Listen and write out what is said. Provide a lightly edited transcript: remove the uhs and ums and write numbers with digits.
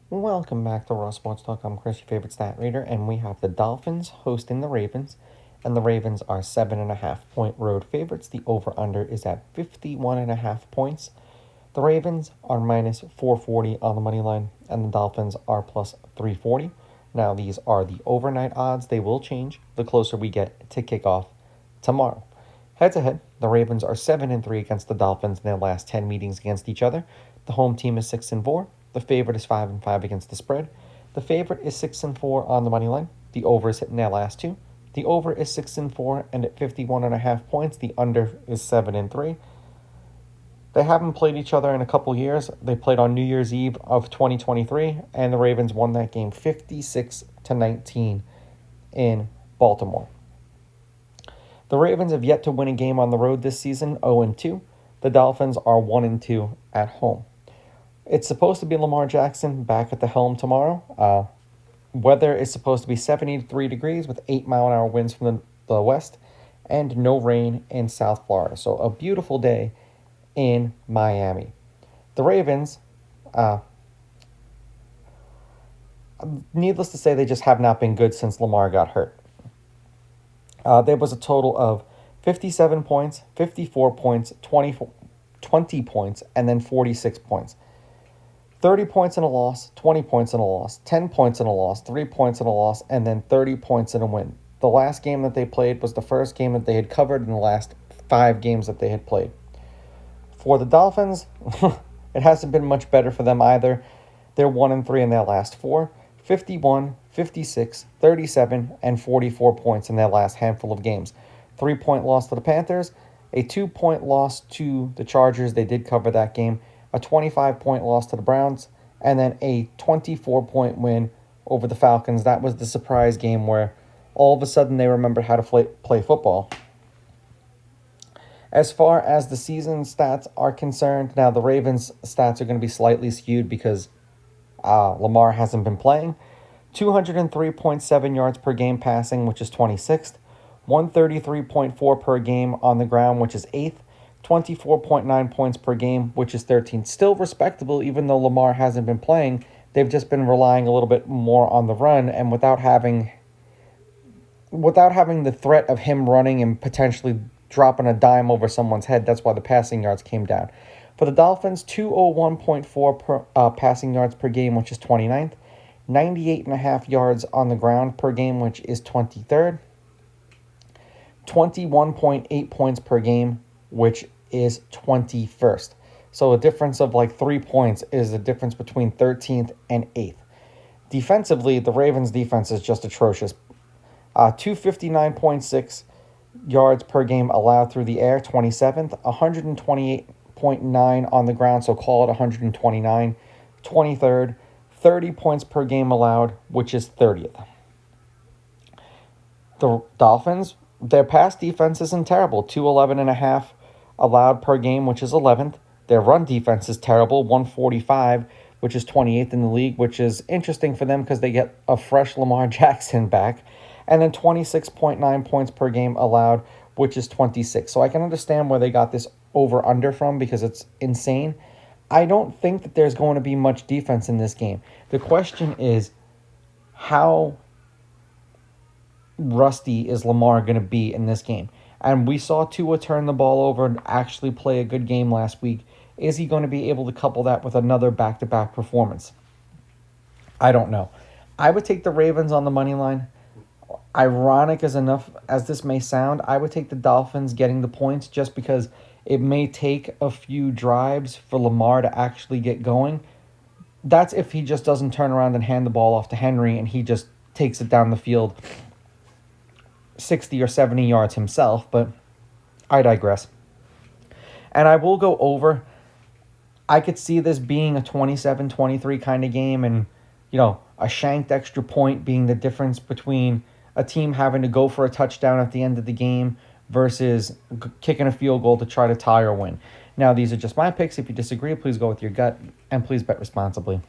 Welcome back to Raw Sports Talk. I'm Chris, your favorite stat reader, and we have the Dolphins hosting the Ravens, and the Ravens are 7.5-point road favorites. The over/under is at 51.5 points. The Ravens are minus 440 on the money line, and the Dolphins are plus 340. Now, these are the overnight odds. They will change the closer we get to kickoff tomorrow. Head to head, the Ravens are 7-3 against the Dolphins in their last 10 meetings against each other. The home team is 6-4. The favorite is 5-5 against the spread. The favorite is 6-4 on the money line. The over is hitting their last two. The over is 6-4, and at 51.5 points, the under is 7-3. They haven't played each other in a couple years. They played on New Year's Eve of 2023, and the Ravens won that game 56-19 in Baltimore. The Ravens have yet to win a game on the road this season, 0-2. The Dolphins are 1-2 at home. It's supposed to be Lamar Jackson back at the helm tomorrow. Weather is supposed to be 73 degrees with 8-mile-an-hour winds from the west and no rain in South Florida. So a beautiful day in Miami. The Ravens, needless to say, they just have not been good since Lamar got hurt. There was a total of 57 points, 54 points, 20 points, and then 46 points. 30 points in a loss, 20 points in a loss, 10 points in a loss, 3 points in a loss, and then 30 points in a win. The last game that they played was the first game that they had covered in the last 5 games that they had played. For the Dolphins, it hasn't been much better for them either. They're 1-3 in their last 4. 51, 56, 37, and 44 points in their last handful of games. 3-point loss to the Panthers, a 2-point loss to the Chargers. They did cover that game. A 25-point loss to the Browns, and then a 24-point win over the Falcons. That was the surprise game where all of a sudden they remembered how to play football. As far as the season stats are concerned, now the Ravens' stats are going to be slightly skewed because Lamar hasn't been playing. 203.7 yards per game passing, which is 26th. 133.4 per game on the ground, which is 8th. 24.9 points per game, which is 13th. Still respectable, even though Lamar hasn't been playing. They've just been relying a little bit more on the run, and without having the threat of him running and potentially dropping a dime over someone's head. That's why the passing yards came down. For the Dolphins, 201.4 passing yards per game, which is 29th. 98.5 yards on the ground per game, which is 23rd. 21.8 points per game, which is 21st. So a difference of like 3 points is the difference between 13th and 8th. Defensively, the Ravens' defense is just atrocious. 259.6 yards per game allowed through the air, 27th. 128.9 on the ground, so call it 129. 23rd. 30 points per game allowed, which is 30th. The Dolphins, their pass defense isn't terrible. 211.5 allowed per game, which is 11th. Their run defense is terrible. 145, which is 28th in the league, which is interesting for them because they get a fresh Lamar Jackson back. And then 26.9 points per game allowed, which is 26. So I can understand where they got this over-under from because it's insane. I don't think that there's going to be much defense in this game. The question is, how rusty is Lamar going to be in this game? And we saw Tua turn the ball over and actually play a good game last week. Is he going to be able to couple that with another back-to-back performance? I don't know. I would take the Ravens on the money line. Ironic as enough as this may sound, I would take the Dolphins getting the points just because it may take a few drives for Lamar to actually get going. That's if he just doesn't turn around and hand the ball off to Henry and he just takes it down the field 60 or 70 yards himself, but I digress. And I will go over. I could see this being a 27-23 kind of game and, a shanked extra point being the difference between a team having to go for a touchdown at the end of the game versus kicking a field goal to try to tie or win. Now, these are just my picks. If you disagree, please go with your gut, and please bet responsibly.